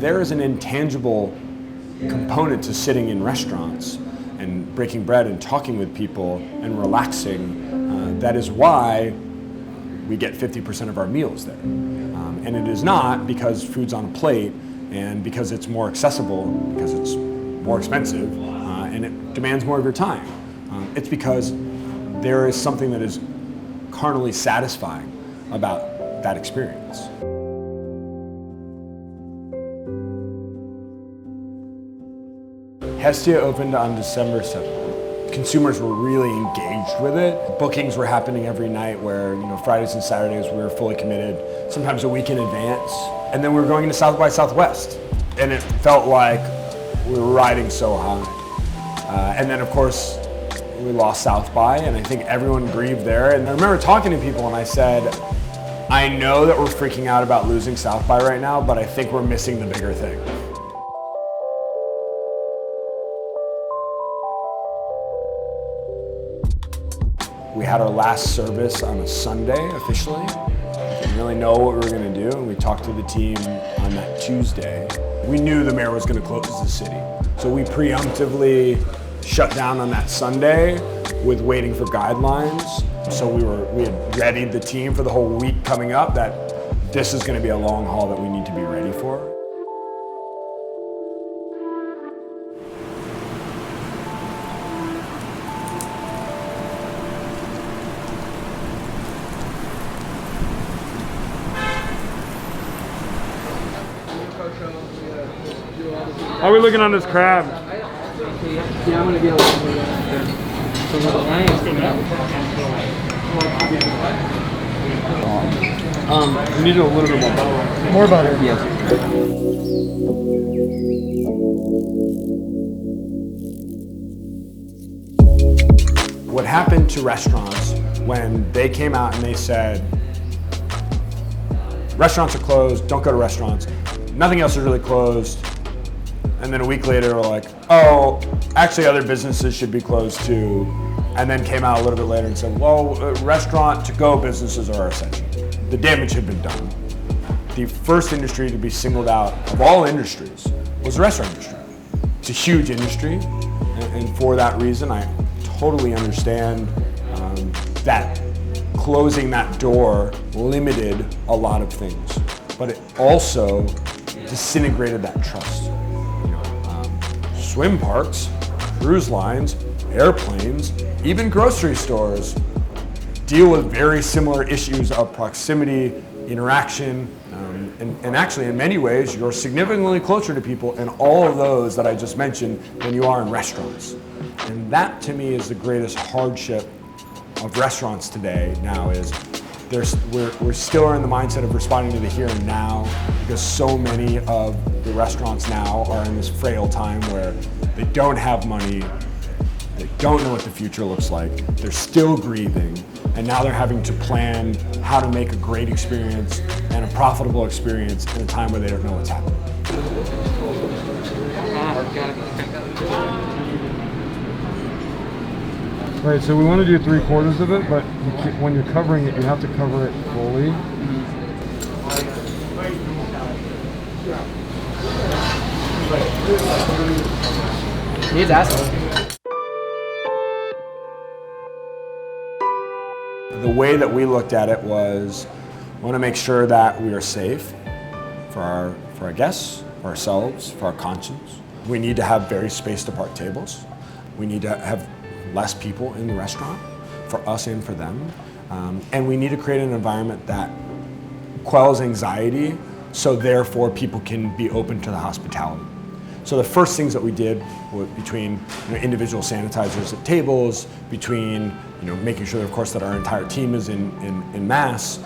there is an intangible component to sitting in restaurants and breaking bread and talking with people and relaxing. That is why we get 50% of our meals there. And it is not because food's on a plate and because it's more accessible, because it's more expensive, and it demands more of your time. It's because there is something that is carnally satisfying about that experience. Hestia opened on December 7th. Consumers were really engaged with it. Bookings were happening every night where, Fridays and Saturdays we were fully committed, sometimes a week in advance. And then we were going into South by Southwest. And it felt like we were riding so high. And then of course, we lost South by, and I think everyone grieved there. And I remember talking to people and I said, I know that we're freaking out about losing South by right now, but I think we're missing the bigger thing. We had our last service on a Sunday officially. We didn't really know what we were going to do, and we talked to the team on that Tuesday. We knew the mayor was going to close the city, so we preemptively shut down on that Sunday with waiting for guidelines. So we had readied the team for the whole week coming up that this is going to be a long haul that we need to be ready for. How are we looking on this crab? Yeah, I'm gonna get a little bit We need a little bit more butter. More butter? Yes. What happened to restaurants when they came out and they said, restaurants are closed, don't go to restaurants, nothing else is really closed. And then a week later, we're like, oh, actually other businesses should be closed too. And then came out a little bit later and said, well, restaurant to-go businesses are essential. The damage had been done. The first industry to be singled out of all industries was the restaurant industry. It's a huge industry, and for that reason, I totally understand that closing that door limited a lot of things, but it also disintegrated that trust. Swim parks, cruise lines, airplanes, even grocery stores deal with very similar issues of proximity, interaction, and actually in many ways you're significantly closer to people in all of those that I just mentioned than you are in restaurants. And that to me is the greatest hardship of restaurants today now is we're still in the mindset of responding to the here and now because so many of the restaurants now are in this frail time where they don't have money, they don't know what the future looks like, they're still grieving, and now they're having to plan how to make a great experience and a profitable experience in a time where they don't know what's happening. Right, so we want to do 3/4 of it, but when you're covering it, you have to cover it fully. He's asking. The way that we looked at it was, we want to make sure that we are safe for our guests, for ourselves, for our conscience. We need to have very spaced apart tables. We need to have less people in the restaurant, for us and for them. And we need to create an environment that quells anxiety, so therefore people can be open to the hospitality. So the first things that we did were between individual sanitizers at tables, between making sure, of course, that our entire team is in mass,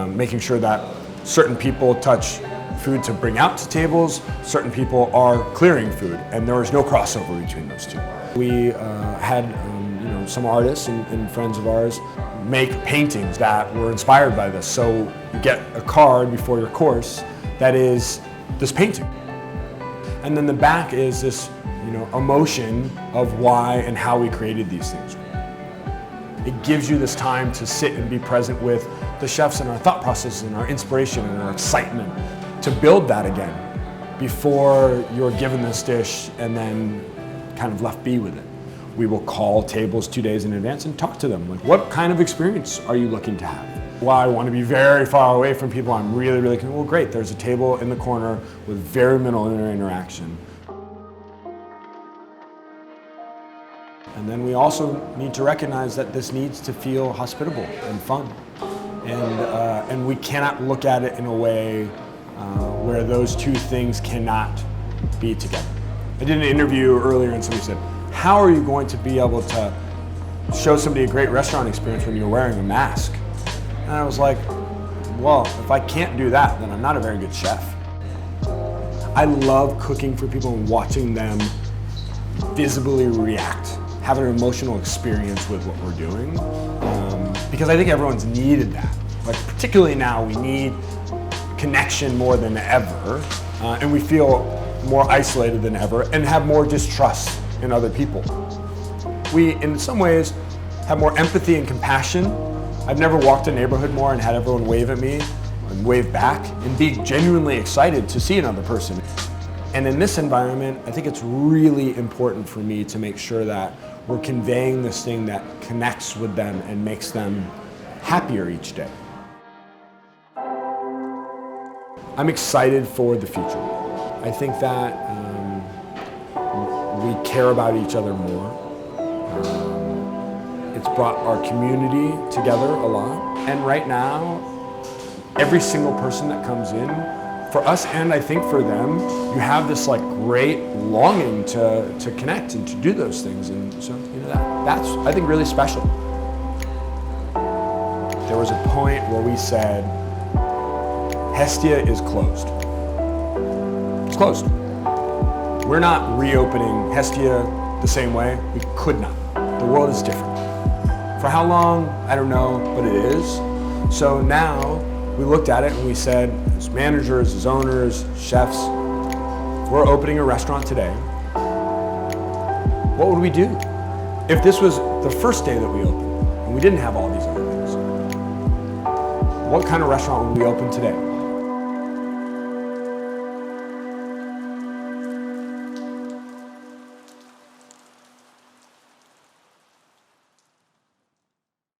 making sure that certain people touch food to bring out to tables, certain people are clearing food, and there was no crossover between those two. We had some artists and friends of ours make paintings that were inspired by this. So you get a card before your course that is this painting. And then the back is this emotion of why and how we created these things. It gives you this time to sit and be present with the chefs and our thought processes and our inspiration and our excitement to build that again. before you're given this dish and then kind of left be with it. We will call tables 2 days in advance and talk to them. Like, what kind of experience are you looking to have? Well, I want to be very far away from people. I'm really, well, great. There's a table in the corner with very minimal interaction. And then we also need to recognize that this needs to feel hospitable and fun. And we cannot look at it in a way where those two things cannot be together. I did an interview earlier and somebody said, how are you going to be able to show somebody a great restaurant experience when you're wearing a mask? And I was like, well, if I can't do that, then I'm not a very good chef. I love cooking for people and watching them visibly react, have an emotional experience with what we're doing, because I think everyone's needed that. Like, particularly now, we need connection more than ever, and we feel more isolated than ever and have more distrust in other people. We, in some ways, have more empathy and compassion. I've never walked a neighborhood more and had everyone wave at me and wave back and be genuinely excited to see another person. And in this environment, I think it's really important for me to make sure that we're conveying this thing that connects with them and makes them happier each day. I'm excited for the future. I think that we care about each other more. It's brought our community together a lot. And right now, every single person that comes in, for us and I think for them, you have this like great longing to connect and to do those things. And so, that's, I think, really special. There was a point where we said, Hestia is closed. It's closed. We're not reopening Hestia the same way. We could not. The world is different. For how long, I don't know, but it is. So now we looked at it and we said, as managers, as owners, chefs, if we're opening a restaurant today, what would we do? If this was the first day that we opened and we didn't have all these other things, what kind of restaurant would we open today?